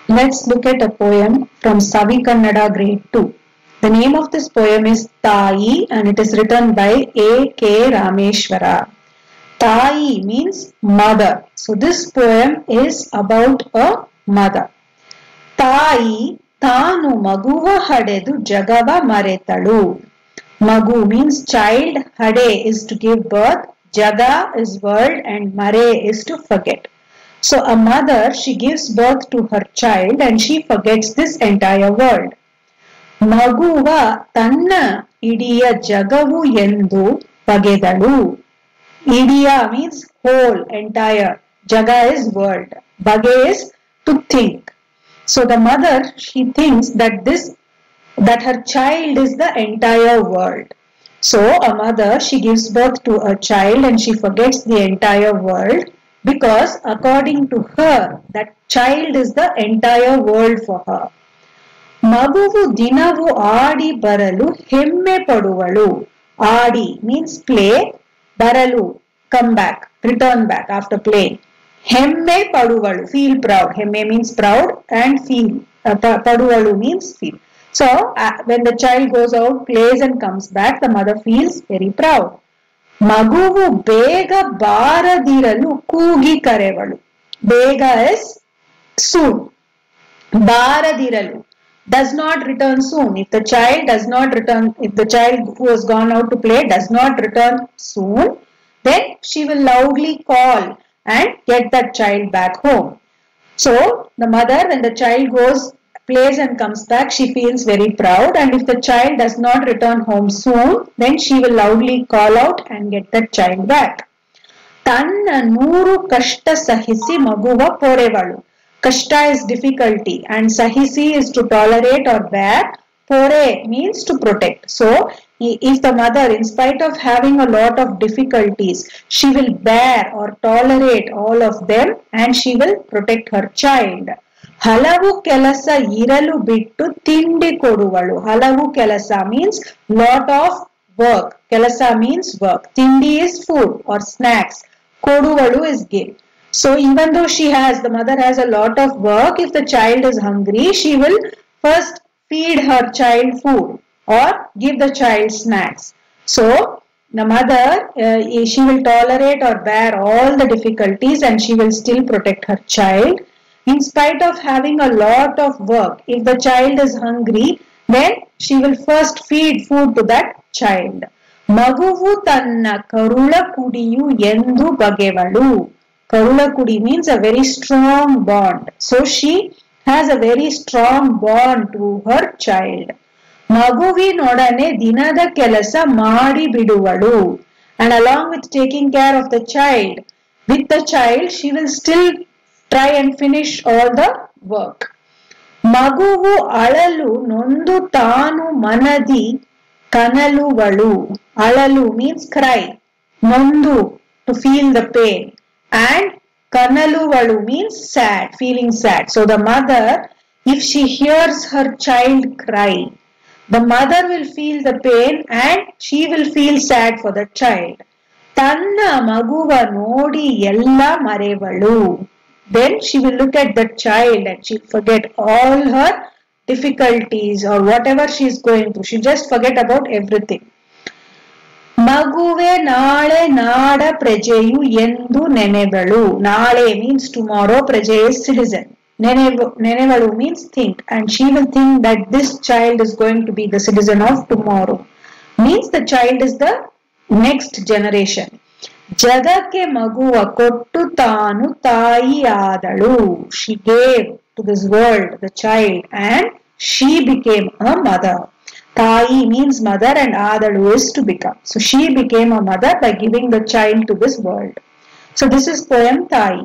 Let's look at a poem from Savi Kannada grade 2. The name of this poem is Tayi and it is written by A.K. Rameshwara. Tayi means mother. So this poem is about a mother. Tayi ತಾನು ಮಗುವ ಹಡೆದು ಜಗವ ಮರೆತಳು. Magu means child, hade is to give birth, jaga is world and mare is to forget. So a mother, she gives birth to her child and she forgets this entire world. ಮಗುವ ತನ್ನ ಇಡಿಯ ಜಗವು ಎಂದು ಬಗೆದಳು. Idiya means whole, entire. Jaga is world. Bage is to think. So the mother, she thinks that her child is the entire world. So a mother, she gives birth to a child and she forgets the entire world because according to her, that child is the entire world for her. ಮಗುವು ದಿನವು ಆಡಿ ಬರಲು ಹೆಮ್ಮೆ ಪಡುವಳು. ಆಡಿ means play, ಬರಲು come back, return back after playing. ಹೆಮ್ಮೆ ಪಡುವಳು, feel proud. ಹೆಮ್ಮೆ means proud and feel. ಪಡುವಳು means feel. So when the child goes out, plays and comes back, the mother feels very proud. ಮಗುವು ಬೇಗ ಬಾರದಿರಲು ಕೂಗಿ ಕರೆವಳು. ಬೇಗ is soon. ಬಾರದಿರಲು does not return soon. If the child who has gone out to play does not return soon, then she will loudly call and get that child back home. So the mother, when the child plays and comes back, she feels very proud, and if the child does not return home soon, then she will loudly call out and get that child back. ತನ್ನ 100 ಕಷ್ಟ ಸಹಿಸಿ ಮಗುವ ಪೊರೆವಳು. Kashta is difficulty and sahisi is to tolerate or bear. Pore means to protect. So if the mother, in spite of having a lot of difficulties, she will bear or tolerate all of them and she will protect her child. Halavu kelasa iralu bittu tindi koduvalu. Halavu kelasa means lot of work. Kelasa means work. Tindi is food or snacks. Koduvalu is give. So even though the mother has a lot of work, if the child is hungry, she will first feed her child food or give the child snacks. So the mother, she will tolerate or bear all the difficulties and she will still protect her child. In spite of having a lot of work, if the child is hungry, then she will first feed food to that child. Maguvu tanna karula kudiyu endu bagevalu. Karula kudi means a very strong bond. So she has a very strong bond to her child. Maguvinodane dinada kelasa maadi biduvalu. And along with taking care of the child, with the child, she will still try and finish all the work. Maguvu alalu nondu taanu manadi kanaluvalu. Alalu means cry. Nondu, to feel the pain. And kanaluvalu means sad, feeling sad. So the mother, if she hears her child cry, the mother will feel the pain and she will feel sad for the child. Tanna maguva nodi ella marevalu. Then she will look at the child and she will forget all her difficulties or whatever she is going through. She just forget about everything. ಮಗುವೆ ನಾಳೆ ನಾಡ ಪ್ರಜೆಯು ಎಂದು ನೆನೆವಳು. ನಾಳೆ means tomorrow, ಪ್ರಜೆ is citizen. ನೆನೆವಳು means think, and she will think that this child is going to be the citizen of tomorrow. Means the child is the next generation. ಜಗಕ್ಕೆ ಮಗುವ ಕೊಟ್ಟು ತಾನು ತಾಯಿಯಾದಳು. She gave to this world the child and she became a mother. Tayi means mother and Adalu is to become. So she became a mother by giving the child to this world. So this is poem Tayi.